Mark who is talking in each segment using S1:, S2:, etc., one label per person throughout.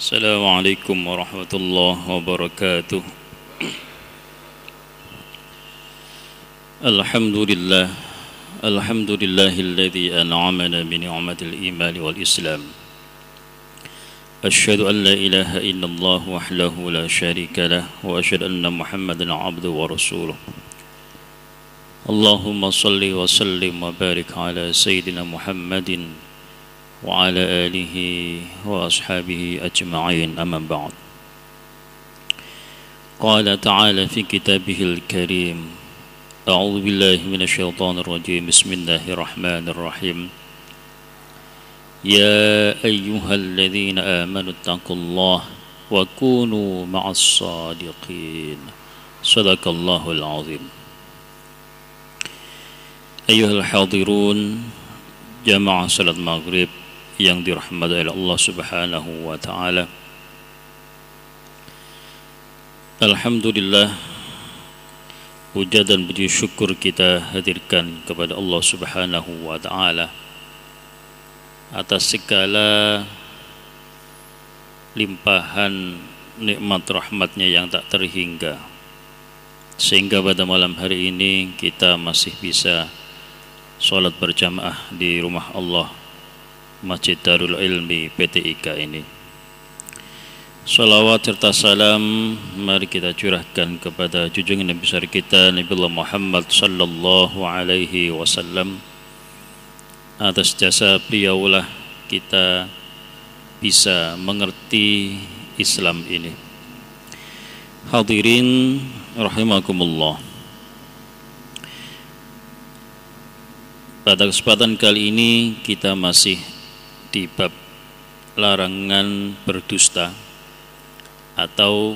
S1: Assalamualaikum warahmatullahi wabarakatuh. Alhamdulillah, alhamdulillahilladzi an'amana bi ni'matil iman wal islam. Asyhadu an la ilaha illallah wahdahu la syarika lah wa asyhadu anna Muhammadan 'abduhu wa rasuluh. Allahumma shalli wa sallim wa barik ala sayyidina Muhammadin wa ala alihi wa ashabihi ajma'in, amma ba'd. Qala ta'ala fi kitabihil karim, a'udzu billahi minasyaitonir rajim, bismillahirrahmanirrahim. Ya ayyuhalladzina amanu taqullaha wa kunu ma'as shadiqin. Shadaqallahul azim. Ayyuhal hadirun, jamaah salat maghrib yang dirahmati oleh Allah Subhanahu wa taala. Alhamdulillah, puja dan puji syukur kita hadirkan kepada Allah Subhanahu wa taala atas segala limpahan nikmat rahmatnya yang tak terhingga, sehingga pada malam hari ini kita masih bisa sholat berjamaah di rumah Allah, Masjid Darul Ilmi PTIK ini. Salawat serta salam mari kita curahkan kepada junjungan Nabi besar kita Nabi Muhammad sallallahu alaihi wasallam. Atas jasa beliaulah kita bisa mengerti Islam ini. Hadirin rahimakumullah. Pada kesempatan kali ini kita masih di bab larangan berdusta atau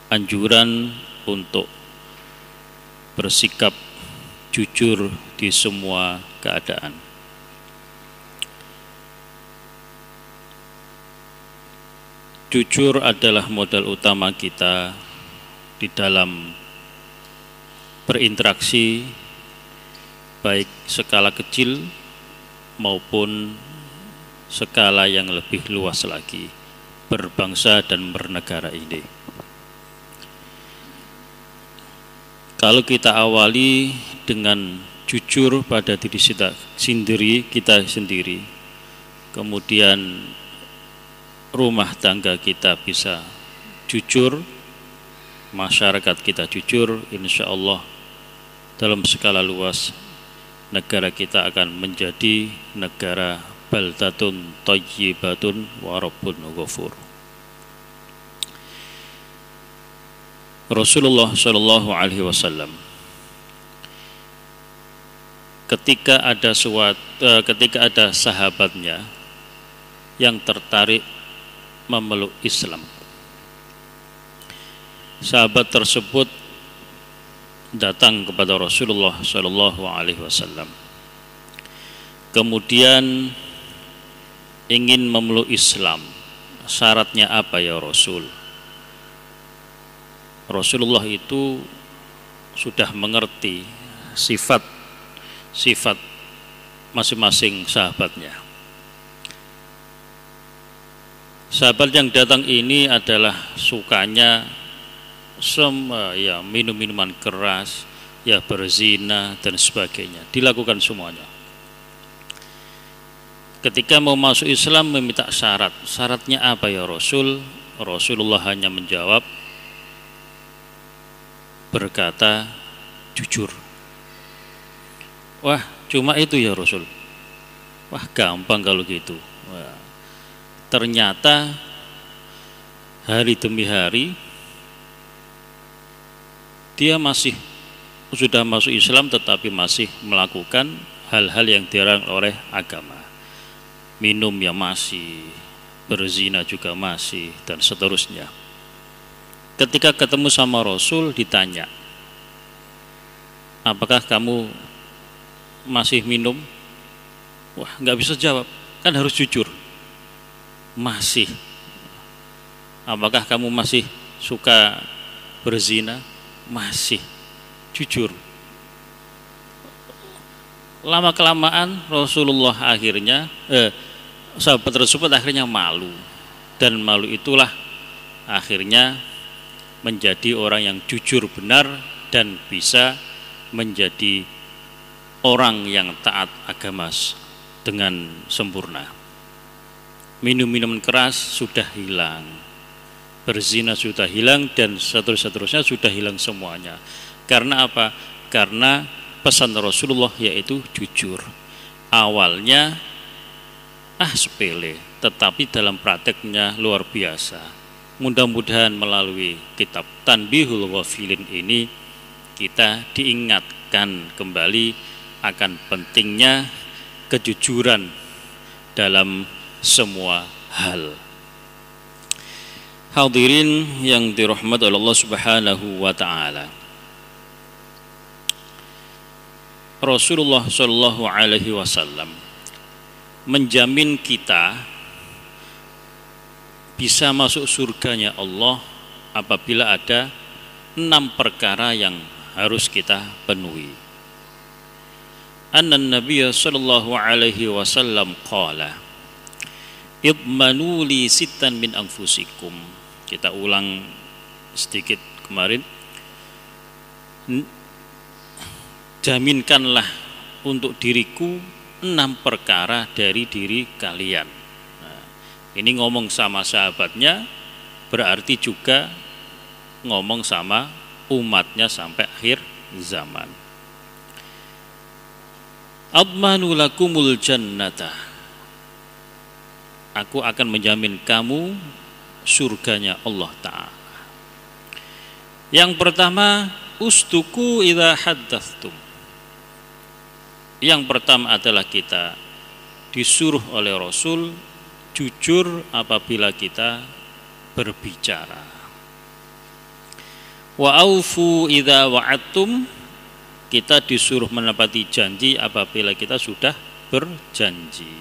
S1: anjuran untuk bersikap jujur di semua keadaan. Jujur adalah modal utama kita di dalam berinteraksi, baik skala kecil maupun skala yang lebih luas lagi, berbangsa dan bernegara ini. Kalau kita awali dengan jujur pada diri kita sendiri, kemudian rumah tangga kita bisa jujur, masyarakat kita jujur, insya Allah dalam skala luas negara kita akan menjadi negara baldatun thayyibatun wa rabbun ghafur. Rasulullah sallallahu alaihi wasallam ketika ada sahabatnya yang tertarik memeluk Islam, sahabat tersebut datang kepada Rasulullah sallallahu alaihi wasallam, kemudian ingin memeluk Islam. Syaratnya apa ya Rasul? Rasulullah itu sudah mengerti sifat masing-masing sahabatnya. Sahabat yang datang ini adalah sukanya minum minuman keras, berzina dan sebagainya, dilakukan semuanya. Ketika mau masuk Islam meminta syarat. Syaratnya apa ya Rasul? Rasulullah hanya menjawab, berkata jujur. Wah, cuma itu ya Rasul? Wah, gampang kalau gitu. Wah, ternyata hari demi hari dia sudah masuk Islam tetapi masih melakukan hal-hal yang dilarang oleh agama. Minum ya masih, berzina juga masih, dan seterusnya. Ketika ketemu sama Rasul ditanya, apakah kamu masih minum? Wah, nggak bisa jawab, kan harus jujur. Masih. Apakah kamu masih suka berzina? Masih. Jujur. Lama kelamaan Rasulullah akhirnya sahabat tersebut akhirnya malu, dan malu itulah akhirnya menjadi orang yang jujur benar dan bisa menjadi orang yang taat agama dengan sempurna. Minum-minuman keras sudah hilang, berzina sudah hilang, dan seterusnya sudah hilang semuanya. Karena apa? Karena pesan Rasulullah yaitu jujur. Awalnya sepele, tetapi dalam prakteknya luar biasa. Mudah-mudahan melalui kitab Tanbihul Ghafilin ini kita diingatkan kembali akan pentingnya kejujuran dalam semua hal. Hadirin yang dirahmati oleh Allah Subhanahu wa taala. Rasulullah sallallahu alaihi wasallam menjamin kita bisa masuk surganya Allah apabila ada 6 perkara yang harus kita penuhi. Anna Nabiya sallallahu alaihi wasallam qala idmanu li sittan min anfusikum. Kita ulang sedikit kemarin. Jaminkanlah untuk diriku 6 perkara dari diri kalian. Nah, ini ngomong sama sahabatnya, berarti juga ngomong sama umatnya sampai akhir zaman. Admanu lakumul jannata. Aku akan menjamin kamu surganya Allah Ta'ala. Yang pertama, usduku idza haddatstum. Yang pertama adalah kita disuruh oleh Rasul jujur apabila kita berbicara. Wa aufu idza wa'adtum. Kita disuruh menepati janji apabila kita sudah berjanji.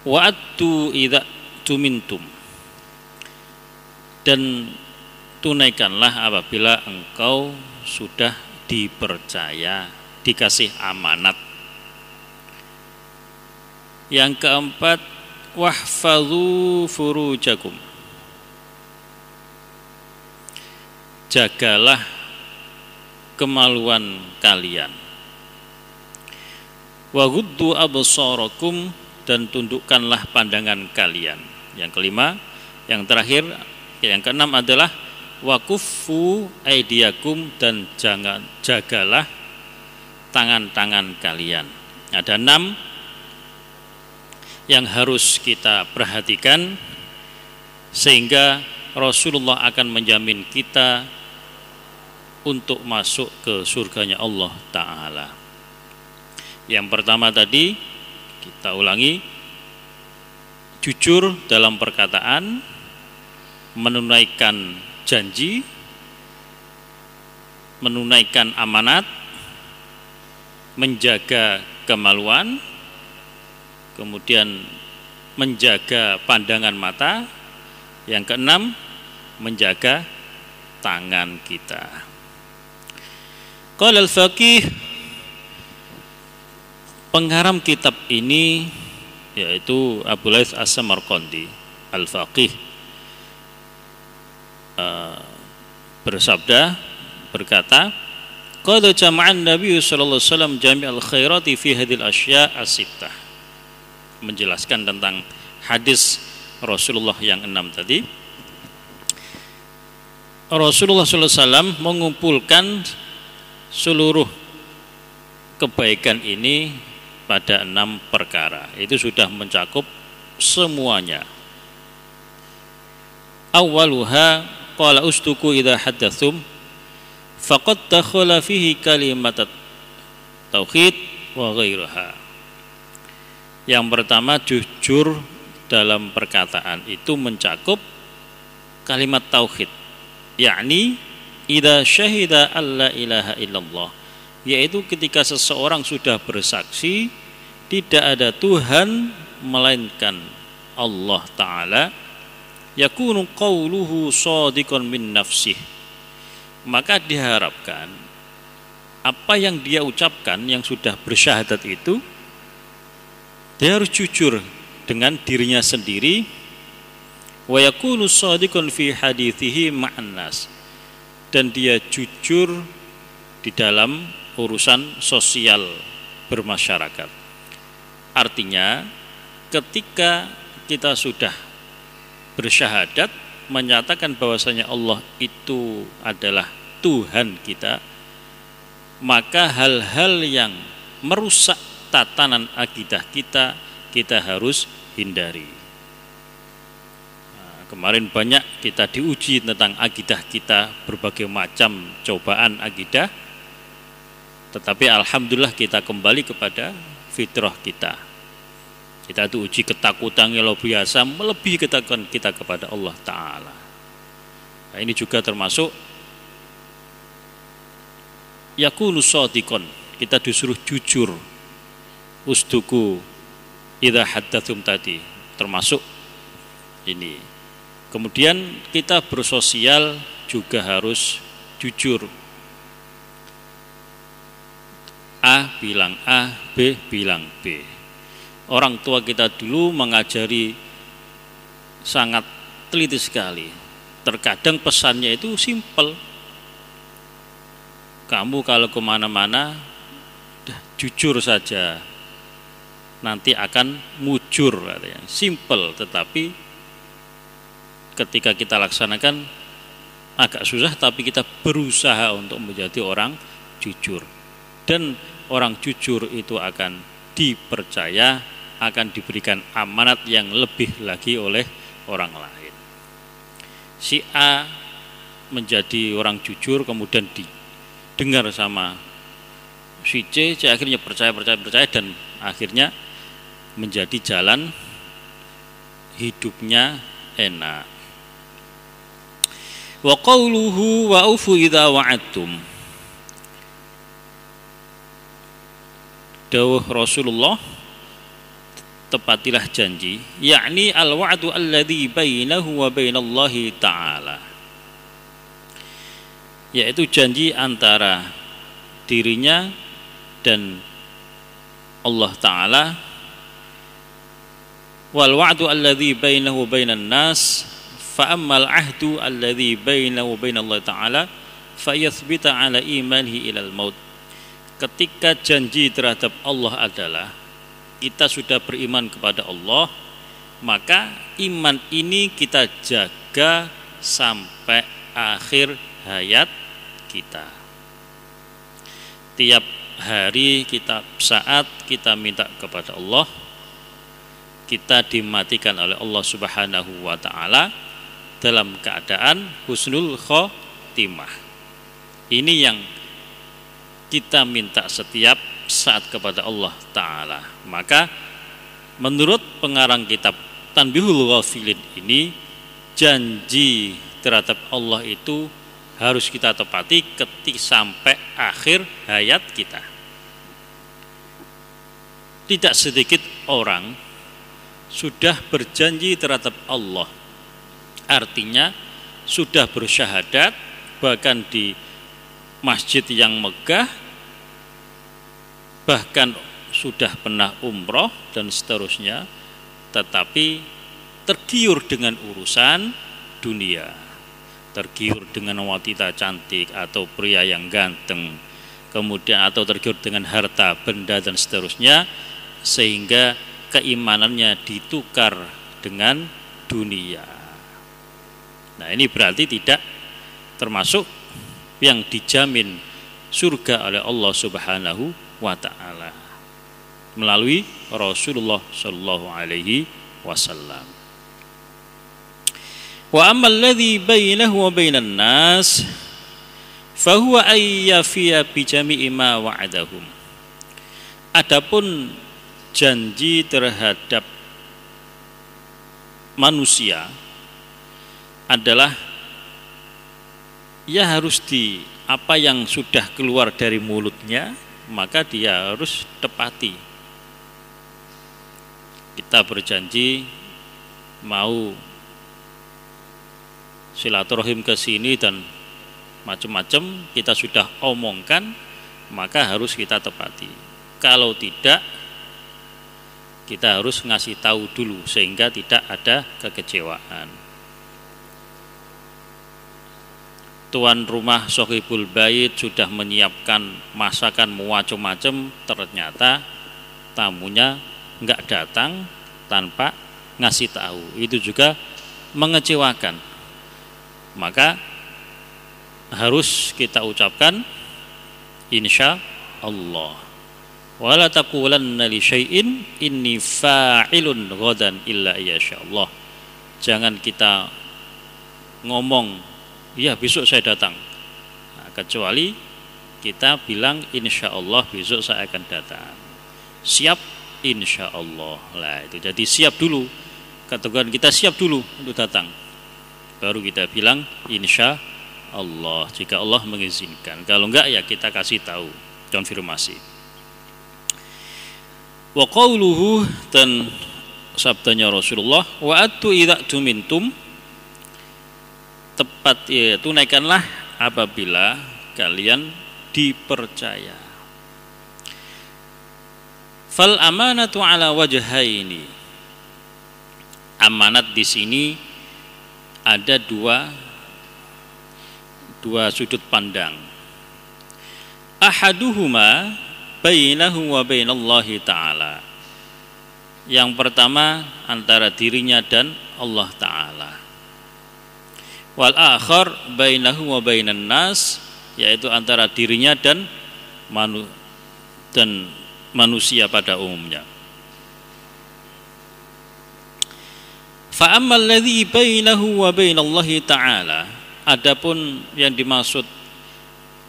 S1: Wa'adtu idza tumintum. Dan tunaikanlah apabila engkau sudah dipercaya, dikasih amanat. Yang keempat, wahfadzu furujakum. Jagalah kemaluan kalian. Wa ghuddu absarakum. Dan tundukkanlah pandangan kalian. Yang kelima, yang terakhir, yang keenam adalah wakuffu aidiakum. Dan jagalah tangan-tangan kalian. Ada 6 yang harus kita perhatikan sehingga Rasulullah akan menjamin kita untuk masuk ke surganya Allah Ta'ala. Yang pertama tadi kita ulangi, jujur dalam perkataan, menunaikan janji, menunaikan amanat, menjaga kemaluan, kemudian menjaga pandangan mata, yang keenam menjaga tangan kita. Qala al-faqih, pengarang kitab ini yaitu Abu Laits As-Samarqandi Al-Faqih berkata, qad jama'an Nabi sallallahu alaihi wasallam jami'al khairati fi hadhil asya' as-sittah. Menjelaskan tentang hadis Rasulullah yang 6 tadi. Rasulullah sallallahu alaihi wasallam mengumpulkan seluruh kebaikan ini pada 6 perkara. Itu sudah mencakup semuanya. Awwaluha qala usduku idza haddatsum faqad dakhala fihi kalimat tauhid wa ghairaha. Yang pertama, jujur dalam perkataan itu mencakup kalimat tauhid, yakni idza syahida alla ilaha illallah, yaitu ketika seseorang sudah bersaksi tidak ada Tuhan melainkan Allah Ta'ala, yakunu qawluhu shadiqan min nafsih, maka diharapkan apa yang dia ucapkan yang sudah bersyahadat itu Dia harus jujur dengan dirinya sendiri. Wa yakunu shadiqan fi hadithihi ma'an nas. Dan dia jujur di dalam urusan sosial bermasyarakat. Artinya ketika kita sudah bersyahadat menyatakan bahwasanya Allah itu adalah Tuhan kita, maka hal-hal yang merusak tatanan akidah kita, kita harus hindari. Nah, kemarin banyak kita diuji tentang akidah kita, berbagai macam cobaan akidah, tetapi alhamdulillah kita kembali kepada fitrah kita. Kita itu uji ketakutan yang luar biasa, melebihi ketakutan kita kepada Allah Ta'ala. Nah, ini juga termasuk yakunu shadiqan, kita disuruh jujur. Usduku idza haddatsum tadi, termasuk ini. Kemudian kita bersosial juga harus jujur. A bilang A, B bilang B. Orang tua kita dulu mengajari sangat teliti sekali. Terkadang pesannya itu simpel. Kamu kalau kemana-mana, jujur saja, nanti akan mujur, katanya. Simpel, tetapi ketika kita laksanakan agak susah, tapi kita berusaha untuk menjadi orang jujur. Dan orang jujur itu akan dipercaya, akan diberikan amanat yang lebih lagi oleh orang lain. Si A menjadi orang jujur, kemudian didengar sama si C akhirnya percaya dan akhirnya menjadi jalan hidupnya enak. Wa qauluhu wa ufu idza wa'adtum. Dawuh Rasulullah, tepatilah janji, yakni al-wa'du alladhi bainahu wa bainallahi ta'ala, yaitu janji antara dirinya dan Allah Ta'ala. Wal wa'du alladhi bainahu bainan nas fa ammal ahdu alladhi bainahu bainallahi ta'ala fa yathbita ala imanihi ilal maut. Ketika janji terhadap Allah adalah kita sudah beriman kepada Allah, maka iman ini kita jaga sampai akhir hayat kita. Tiap hari, saat kita minta kepada Allah, kita dimatikan oleh Allah Subhanahu wa Ta'ala dalam keadaan husnul khotimah. Ini yang kita minta setiap saat kepada Allah Ta'ala. Maka menurut pengarang kitab Tanbihul Ghafilin ini, janji terhadap Allah itu harus kita tepati ketika sampai akhir hayat kita. Tidak sedikit orang sudah berjanji terhadap Allah, artinya sudah bersyahadat, bahkan di masjid yang megah, bahkan sudah pernah umroh dan seterusnya, tetapi tergiur dengan urusan dunia, tergiur dengan wanita cantik atau pria yang ganteng, kemudian atau tergiur dengan harta benda dan seterusnya, sehingga keimanannya ditukar dengan dunia. Nah, ini berarti tidak termasuk yang dijamin surga oleh Allah Subhanahu wa Ta'ala melalui Rasulullah sallallahu alaihi wasallam. Wa ammal ladzi bainahu wa bainan nas fa huwa ayyafiya bi jami'i ma wa'adahum. Adapun janji terhadap manusia adalah ya harus apa yang sudah keluar dari mulutnya, maka dia harus tepati. Kita berjanji mau silaturahim ke sini dan macam-macam kita sudah omongkan, maka harus kita tepati. Kalau tidak, kita harus ngasih tahu dulu sehingga tidak ada kekecewaan. Tuan rumah sohibul bait sudah menyiapkan masakan macam-macam, ternyata tamunya nggak datang tanpa ngasih tahu, itu juga mengecewakan. Maka harus kita ucapkan insya Allah. Wala taqulanna li syai'in inni fa'ilun ghadan illa insyaallah. Jangan kita ngomong ya besok saya datang, nah, kecuali kita bilang insyaallah besok saya akan datang. Siap insyaallah. Lah itu jadi siap dulu. Katakan kita siap dulu untuk datang. Baru kita bilang insyaallah jika Allah mengizinkan. Kalau enggak ya kita kasih tahu, konfirmasi. Wa qauluhu, dan sabdanya Rasulullah, wa atu idza tumintum, tepat ya, tunaikanlah apabila kalian dipercaya. Fal amanatu ala wajhaini. Amanat di sini ada dua sudut pandang. Ahaduhuma bainahu wa bainallahi ta'ala. Yang pertama antara dirinya dan Allah Ta'ala. Wal akhar bainahu wa bainan nas, yaitu antara dirinya dan manusia pada umumnya. Fa ammal ladzi bainahu wa bainallahi ta'ala, adapun yang dimaksud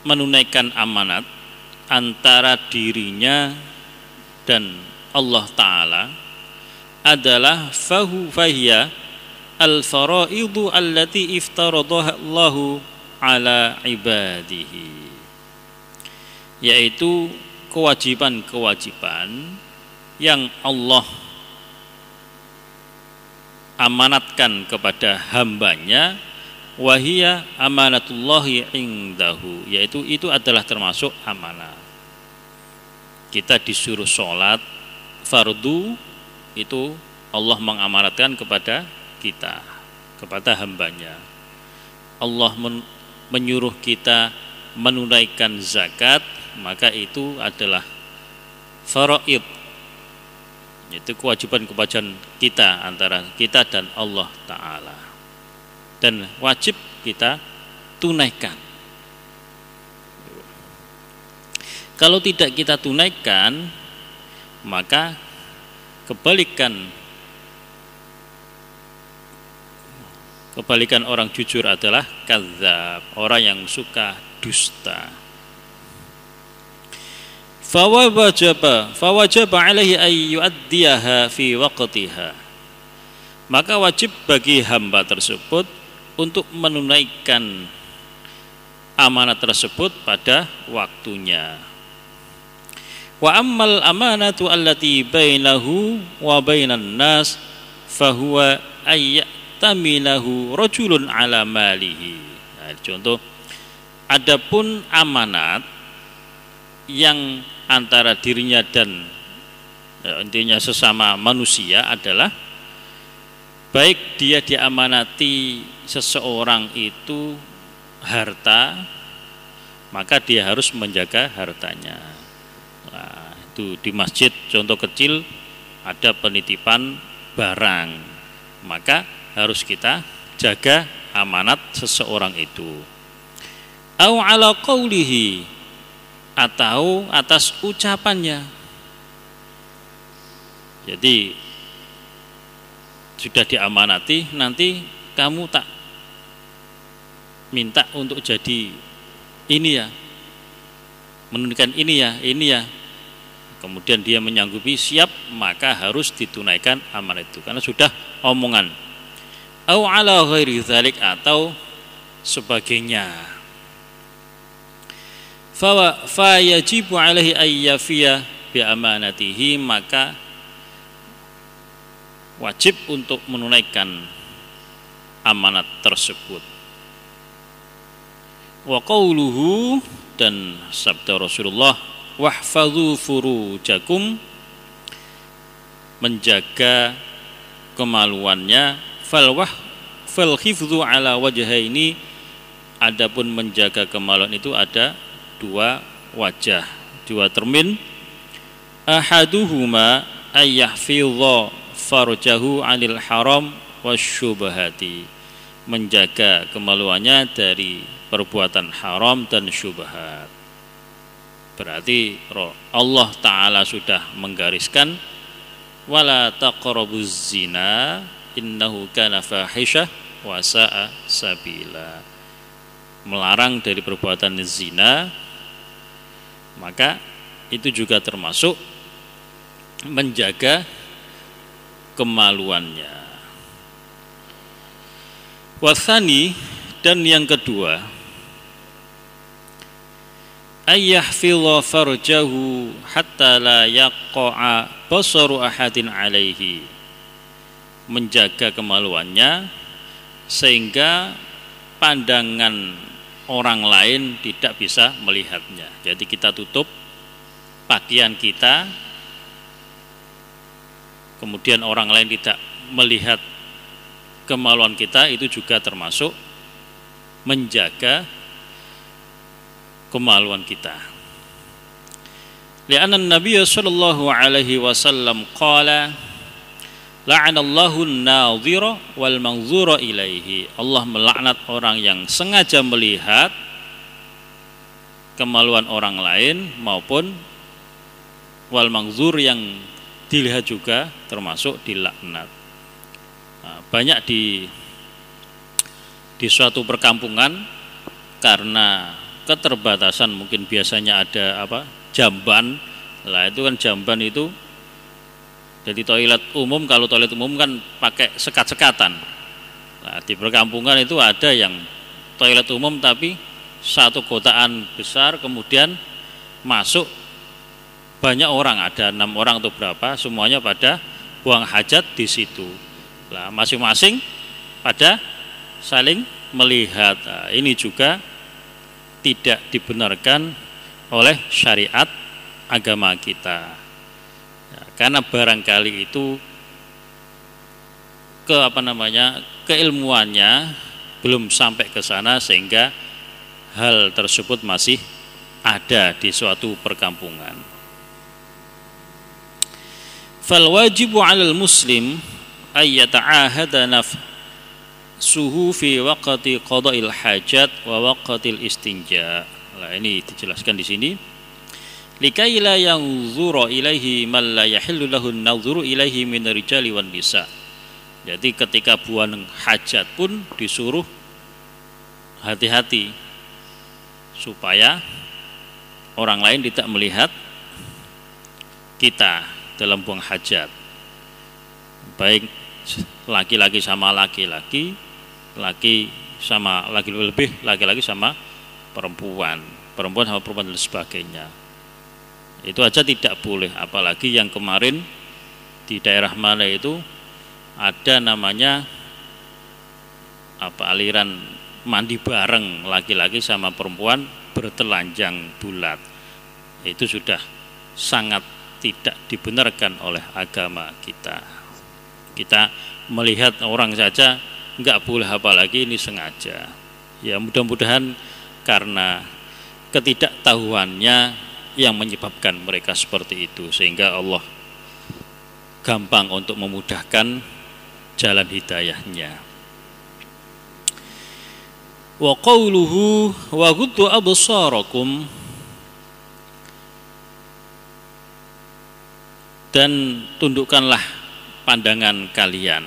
S1: menunaikan amanat antara dirinya dan Allah Ta'ala adalah fahiya al-faraidu allati iftaradaha Allahu ala ibadihi, yaitu kewajiban-kewajiban yang Allah amanatkan kepada hambanya, wahia amanatullahi indahu, yaitu itu adalah termasuk amanah. Kita disuruh sholat fardu, itu Allah mengamanatkan kepada kita, kepada hambanya. Allah menyuruh kita menunaikan zakat, maka itu adalah faraid, yaitu kewajiban-kewajiban kita antara kita dan Allah Ta'ala, dan wajib kita tunaikan. Kalau tidak kita tunaikan, maka kebalikan orang jujur adalah kadzab, orang yang suka dusta. Fawajaba alaihi ay yu'addiyaha fi waqtiha, maka wajib bagi hamba tersebut untuk menunaikan amanat tersebut pada waktunya. Wa ammal amanatu allati bainahu wa bainan nas fahuwa ayyataminahu rajulun ala malihi. Nah, contoh, adapun amanat yang antara dirinya dan intinya sesama manusia adalah baik dia diamanati seseorang itu harta, maka dia harus menjaga hartanya. Nah, itu di masjid contoh kecil ada penitipan barang, maka harus kita jaga amanat seseorang itu. Au ala qaulihi, atau atas ucapannya. Jadi sudah diamanati, nanti kamu tak minta untuk jadi ini ya, menunaikan ini ya. Kemudian dia menyanggupi, siap, maka harus ditunaikan amanat itu karena sudah omongan. Au ala ghairi dzalik, atau sebagainya. Fa yajibu alaihi ayyafiya bi amanatihi, maka wajib untuk menunaikan amanat tersebut. Wa qauluhu, dan sabda Rasulullah, wahfadzu furujakum, menjaga kemaluannya. Fal hifdzu ala wajhaini, adapun menjaga kemaluan itu ada dua wajah, dua termin. Ahaduhuma ayyahfidha farjahu 'anil haram wasyubhati, menjaga kemaluannya dari perbuatan haram dan syubhat. Berarti Allah Ta'ala sudah menggariskan wala taqrabuz zina innahu kana fahisyah wa sa'a sabila, melarang dari perbuatan zina, maka itu juga termasuk menjaga kemaluannya. Wathani, dan yang kedua, ayyahfidha farjahu hatta la yaqa'a basaru ahadin alaihi, menjaga kemaluannya sehingga pandangan orang lain tidak bisa melihatnya. Jadi kita tutup pakaian kita, kemudian orang lain tidak melihat kemaluan kita, itu juga termasuk menjaga kemaluan kita. Li'anna Nabi sallallahu alaihi wasallam qala la'anallahu an-nadhira wal manzura ilaihi, Allah melaknat orang yang sengaja melihat kemaluan orang lain maupun wal manzur, yang dilihat juga termasuk dilaknat. Nah, banyak di suatu perkampungan, karena keterbatasan, mungkin biasanya ada jamban. Lah itu kan jamban itu, jadi toilet umum, kalau toilet umum kan pakai sekat-sekatan. Nah, di perkampungan itu ada yang toilet umum tapi satu kotaan besar, kemudian masuk banyak orang, ada 6 orang atau berapa, semuanya pada buang hajat di situ. Lah, masing-masing pada saling melihat. Nah, ini juga tidak dibenarkan oleh syariat agama kita. Ya, karena barangkali itu keilmuannya belum sampai ke sana, sehingga hal tersebut masih ada di suatu perkampungan. Fal wajibu 'alal muslim ay yata'ahada nafsuhu fi waqti qada'il hajat wa waqtil istinja. Nah, ini dijelaskan di sini. Likai la yanzura ilaihi man la yahillu lahu an-nadhuru ilaihi min rijali wan nisa. Jadi ketika buang hajat pun disuruh hati-hati supaya orang lain tidak melihat kita dalam buang hajat, baik laki-laki sama laki-laki, laki sama laki-laki sama perempuan sama perempuan dan sebagainya. Itu aja tidak boleh. Apalagi yang kemarin di daerah mana itu ada namanya aliran mandi bareng laki-laki sama perempuan bertelanjang bulat. Itu sudah sangat tidak dibenarkan oleh agama kita. Kita melihat orang saja enggak boleh, apalagi ini sengaja. Ya, mudah-mudahan karena ketidaktahuannya yang menyebabkan mereka seperti itu, sehingga Allah gampang untuk memudahkan jalan hidayahnya. Wa qauluhu wa ghuddu absarakum, dan tundukkanlah pandangan kalian.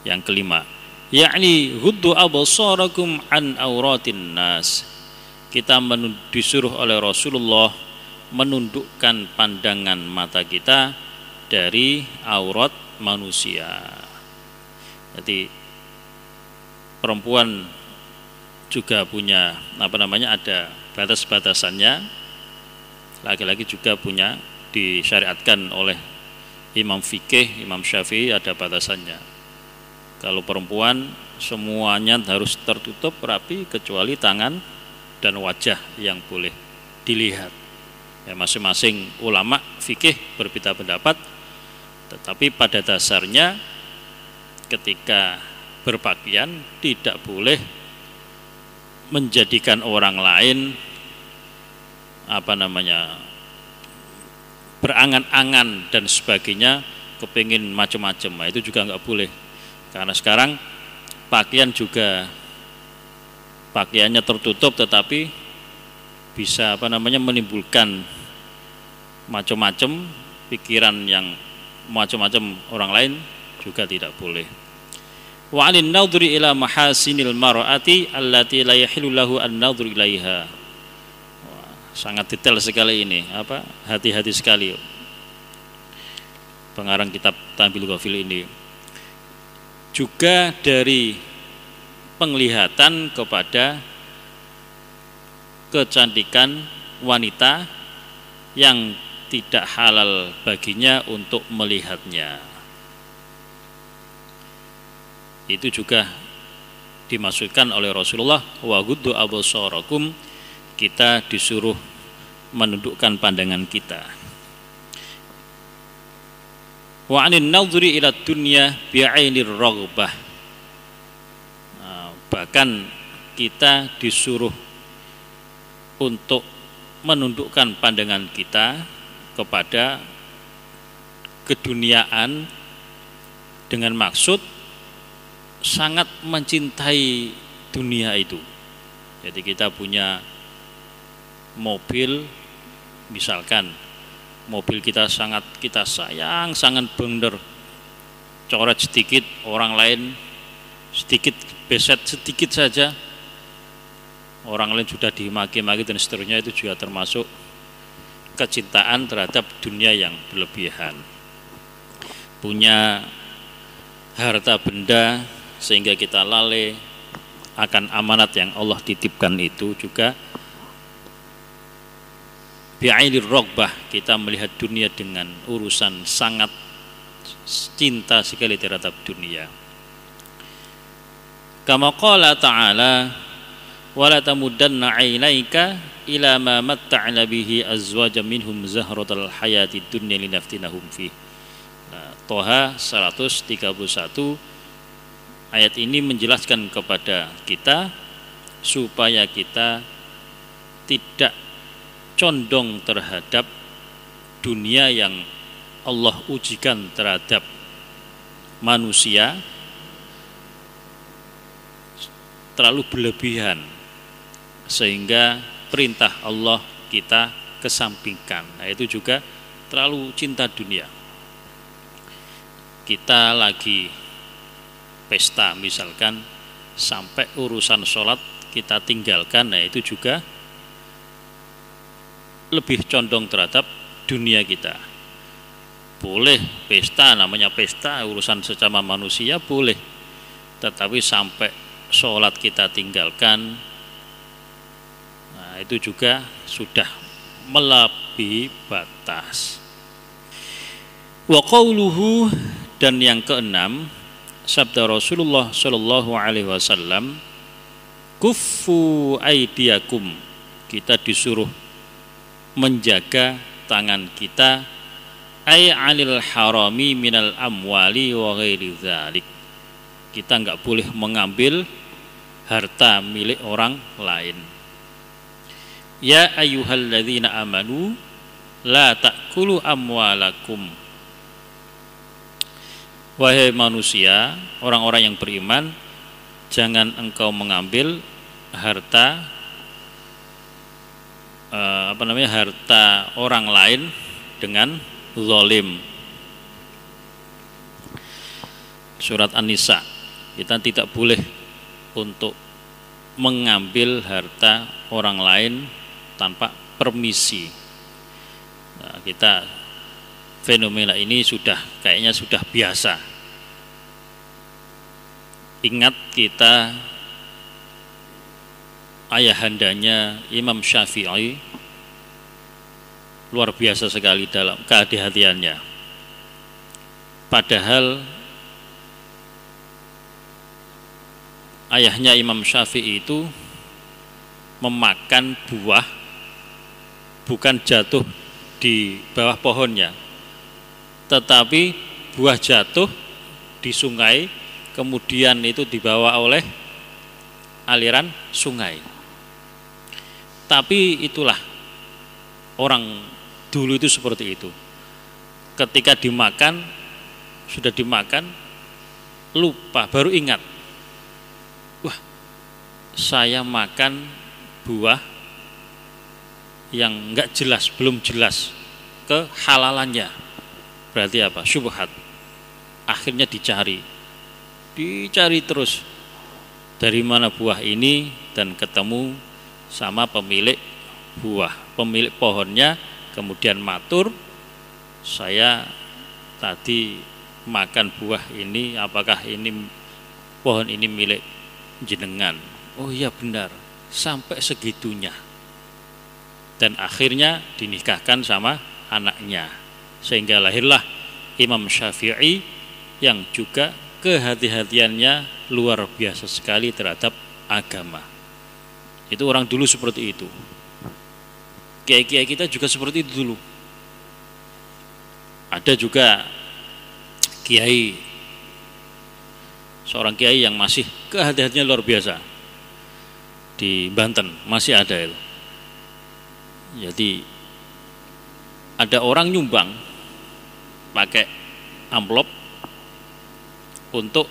S1: Yang kelima, yakni ghuddu absarakum an auratin nas, kita disuruh oleh Rasulullah menundukkan pandangan mata kita dari aurat manusia. Jadi perempuan juga punya ada batas-batasannya, laki-laki juga punya, disyariatkan oleh Imam Fikih, Imam Syafi'i, ada batasannya. Kalau perempuan semuanya harus tertutup rapi kecuali tangan dan wajah yang boleh dilihat. Ya, masing-masing ulama fikih berbeda pendapat Tetapi pada dasarnya ketika berpakaian tidak boleh menjadikan orang lain berangan-angan dan sebagainya, kepingin macam-macam. Nah, itu juga nggak boleh, karena sekarang pakaiannya tertutup tetapi bisa menimbulkan macam-macam pikiran yang macam-macam orang lain, juga tidak boleh. Wa 'anil nadhri ila mahasinil mar'ati allati la yahillu lahu an-nadhru ilaiha. Sangat detail sekali ini, hati-hati sekali pengarang kitab Tanbihul Ghafil ini. Juga dari penglihatan kepada kecantikan wanita yang tidak halal baginya untuk melihatnya. Itu juga dimaksudkan oleh Rasulullah, wa ghuddu absarakum, kita disuruh menundukkan pandangan kita. Wa 'anil nadhri ila dunya bi'ainir raghbah. Bahkan kita disuruh untuk menundukkan pandangan kita kepada keduniaan dengan maksud sangat mencintai dunia itu. Jadi kita punya mobil, misalkan mobil kita sayang, sangat bener, coret sedikit, orang lain sedikit, beset sedikit saja, orang lain sudah dimaki-maki dan seterusnya. Itu juga termasuk kecintaan terhadap dunia yang berlebihan. Punya harta benda sehingga kita lalai akan amanat yang Allah titipkan, itu juga bi'ainir raghbah, kita melihat dunia dengan urusan sangat cinta sekali terhadap dunia. Kama qala ta'ala, wala tamuddanna 'ainaika ila ma matta'na bihi azwajan minhum zahratal hayatid dunya linaftinahum fi. Toha 131. Ayat ini menjelaskan kepada kita supaya kita tidak condong terhadap dunia yang Allah ujikan terhadap manusia terlalu berlebihan sehingga perintah Allah kita kesampingkan. Nah, itu juga terlalu cinta dunia. Kita lagi pesta misalkan, sampai urusan sholat kita tinggalkan. Nah, itu juga lebih condong terhadap dunia kita. Boleh pesta, namanya pesta, urusan sesama manusia boleh, tetapi sampai sholat kita tinggalkan, nah itu juga sudah melebihi batas. Wa qauluhu, dan yang keenam, sabda Rasulullah Shallallahu Alaihi Wasallam, kuffu aidiakum, kita disuruh menjaga tangan kita, ay anil harami minal amwali wa ghairi dzalik, kita enggak boleh mengambil harta milik orang lain. Ya ayyuhalladzina amanu la ta'kulu amwalakum, wahai manusia, orang-orang yang beriman, jangan engkau mengambil harta harta orang lain dengan zalim. Surat An-Nisa, kita tidak boleh untuk mengambil harta orang lain tanpa permisi. Nah, kita fenomena ini kayaknya sudah biasa. Ingat kita ayahandanya Imam Syafi'i luar biasa sekali dalam kehati-hatiannya. Padahal ayahnya Imam Syafi'i itu memakan buah, bukan jatuh di bawah pohonnya, tetapi buah jatuh di sungai, kemudian itu dibawa oleh aliran sungai. Tapi itulah orang dulu itu seperti itu. Ketika dimakan, sudah dimakan, lupa, baru ingat, wah, saya makan buah yang enggak jelas, belum jelas kehalalannya. Berarti apa? Syubhat. Akhirnya dicari terus, dari mana buah ini, dan ketemu sama pemilik buah, pemilik pohonnya. Kemudian matur, saya tadi makan buah ini, apakah ini pohon ini milik jenengan? Oh iya benar, sampai segitunya. Dan akhirnya dinikahkan sama anaknya, sehingga lahirlah Imam Syafi'i yang juga kehati-hatiannya luar biasa sekali terhadap agama. Itu orang dulu seperti itu. Kiai-kiai kita juga seperti itu dulu. Ada juga kiai, seorang kiai yang masih kehati-hatiannya luar biasa di Banten, masih ada itu. Jadi ada orang nyumbang pakai amplop, untuk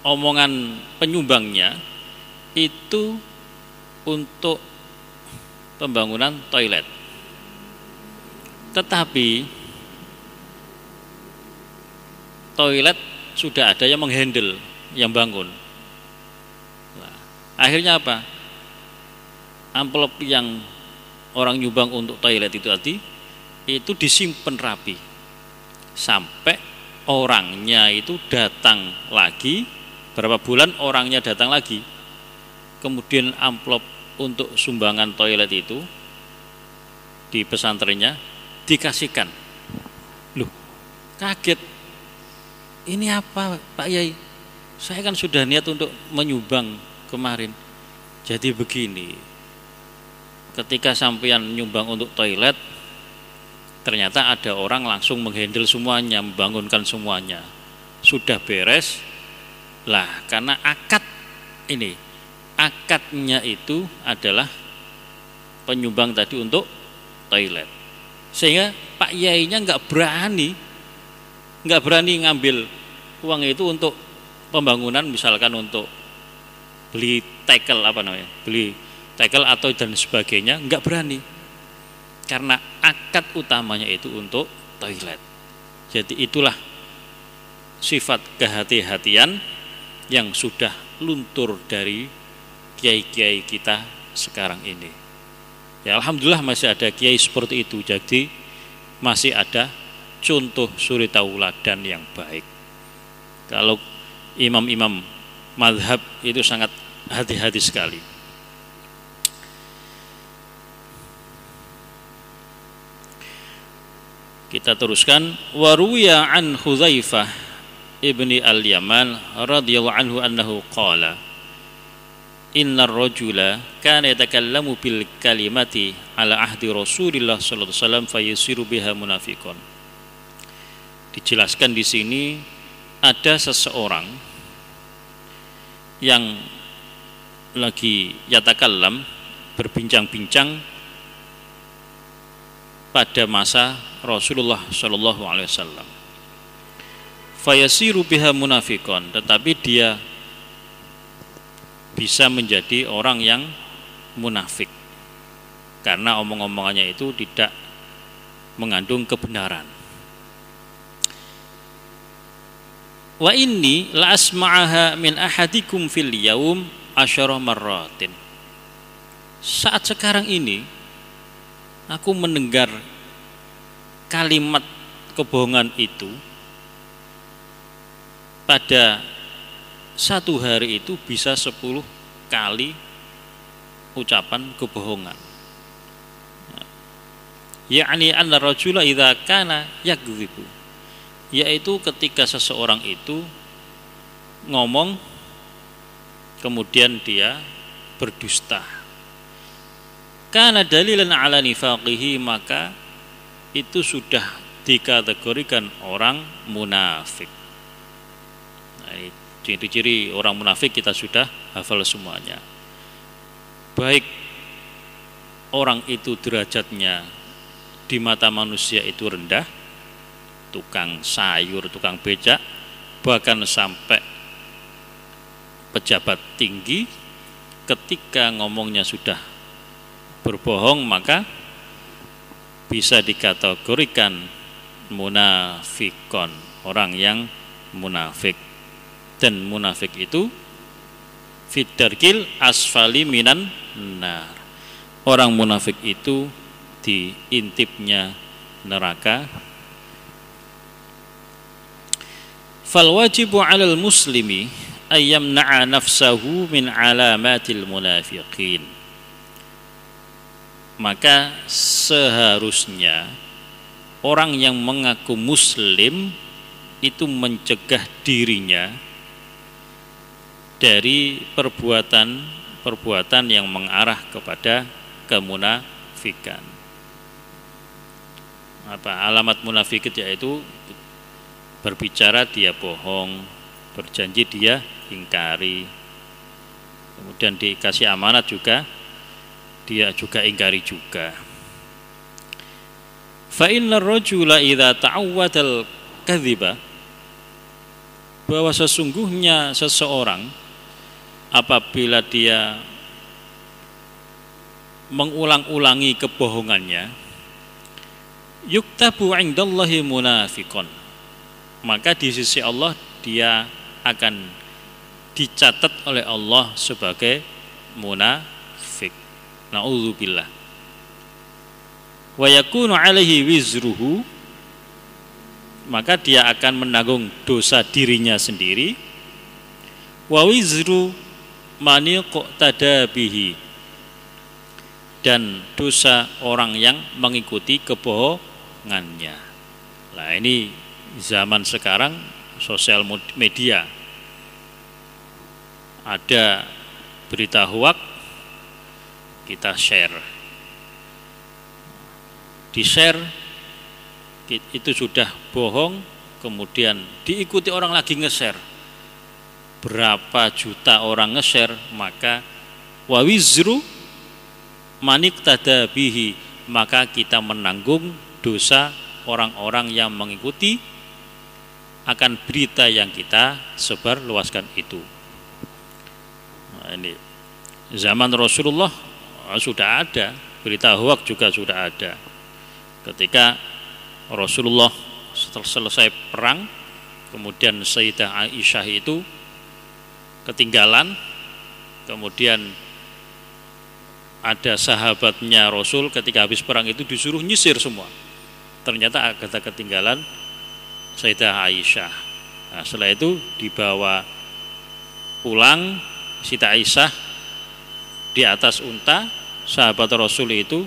S1: omongan penyumbangnya itu untuk pembangunan toilet. Tetapi toilet sudah ada yang menghandle, yang bangun. Nah, akhirnya apa? Amplop yang orang nyumbang untuk toilet itu tadi itu disimpan rapi sampai orangnya itu datang lagi. Berapa bulan orangnya datang lagi, kemudian amplop untuk sumbangan toilet itu di pesantrennya dikasihkan. Loh, kaget, ini apa Pak Yai? Saya kan sudah niat untuk menyumbang kemarin. Jadi begini, ketika sampean nyumbang untuk toilet, ternyata ada orang langsung menghandle semuanya, membangunkan semuanya. Sudah beres lah, karena akadnya itu adalah penyumbang tadi untuk toilet, sehingga Pak Yainya nggak berani ngambil uang itu untuk pembangunan, misalkan untuk beli tackle atau dan sebagainya, nggak berani, karena akad utamanya itu untuk toilet. Jadi itulah sifat kehati-hatian yang sudah luntur dari kiai-kiai kita sekarang ini. Ya alhamdulillah masih ada kiai seperti itu. Jadi masih ada contoh suri tauladan yang baik. Kalau imam-imam mazhab itu sangat hati-hati sekali. Kita teruskan. Waruya an Hudzaifah ibni al-Yaman radhiyallahu anhu annahu qala innar rajula kana yatakallamu bil kalimati ala ahdi Rasulillah sallallahu alaihi wasallam fayasiru biha munafiqan. Dijelaskan di sini ada seseorang yang lagi yatakallam, berbincang-bincang pada masa Rasulullah sallallahu alaihi wasallam. Fayasiru biha munafiqan, tetapi dia bisa menjadi orang yang munafik karena omong-omongannya itu tidak mengandung kebenaran. Wa inni la asma'aha min ahadikum fil yaum asyara marratin. Saat sekarang ini aku mendengar kalimat kebohongan itu pada satu hari itu bisa 10 kali ucapan kebohongan. Ya'ni anna rajula idza kana yakdzibu, yaitu ketika seseorang itu ngomong kemudian dia berdusta. Kana dalilan ala nifaqihi, maka itu sudah dikategorikan orang munafik. Nah, ini ciri-ciri orang munafik kita sudah hafal semuanya. Baik orang itu derajatnya di mata manusia itu rendah, tukang sayur, tukang becak, bahkan sampai pejabat tinggi, ketika ngomongnya sudah berbohong maka bisa dikategorikan munafikon, orang yang munafik. Dan munafik itu fidarkil asfali minan nar. Orang munafik itu di intipnya neraka. Fal wajibu 'alal muslimi ayyamna'a nafsahu min alamatil munafiqin. Maka seharusnya orang yang mengaku muslim itu mencegah dirinya dari perbuatan yang mengarah kepada kemunafikan. Alamat munafik yaitu berbicara dia bohong, berjanji dia ingkari, kemudian dikasih amanat juga dia juga ingkari juga. Fa innar rajula idza ta'awwadal kadhiba, bahwa sesungguhnya seseorang apabila dia mengulang-ulangi kebohongannya, yuktabu 'indallahi munafiqon, maka di sisi Allah dia akan dicatat oleh Allah sebagai munafik. Na'udzubillah. Wa yakunu 'alaihi wizruhu, maka dia akan menanggung dosa dirinya sendiri. Wa wizru mani qtada bihi, dan dosa orang yang mengikuti kebohongannya. Nah, ini zaman sekarang sosial media, ada berita hoak kita share, di share itu sudah bohong, kemudian diikuti orang lagi nge-share, berapa juta orang nge-share, maka wa wizru manik tadabihi, maka kita menanggung dosa orang-orang yang mengikuti akan berita yang kita sebar luaskan itu. Nah, ini zaman Rasulullah sudah ada, berita hoak juga sudah ada. Ketika Rasulullah setelah selesai perang, kemudian Sayyidah Aisyah itu ketinggalan, kemudian ada sahabatnya Rasul ketika habis perang itu disuruh nyisir semua. Ternyata agak ketinggalan Sayyidah Aisyah. Nah, setelah itu dibawa pulang Sayyidah Aisyah di atas unta, sahabat Rasul itu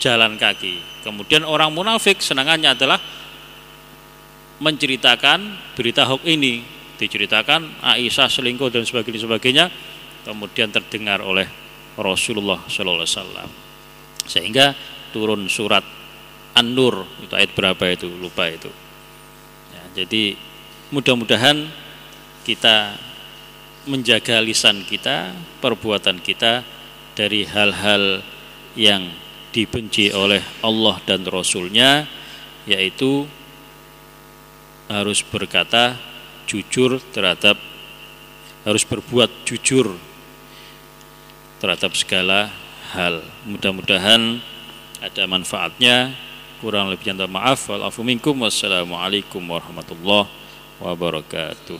S1: jalan kaki. Kemudian orang munafik senangannya adalah menceritakan berita hoax ini, diceritakan Aisyah selingkuh dan sebagainya, kemudian terdengar oleh Rasulullah SAW, sehingga turun surat An-Nur, itu ayat berapa itu, lupa itu ya. Jadi mudah-mudahan kita menjaga lisan kita, perbuatan kita dari hal-hal yang dibenci oleh Allah dan Rasulnya, yaitu harus berkata jujur terhadap, harus berbuat jujur terhadap segala hal. Mudah-mudahan ada manfaatnya. Kurang lebihnya maaf. Wal afu minkum. Wassalamualaikum warahmatullahi wabarakatuh.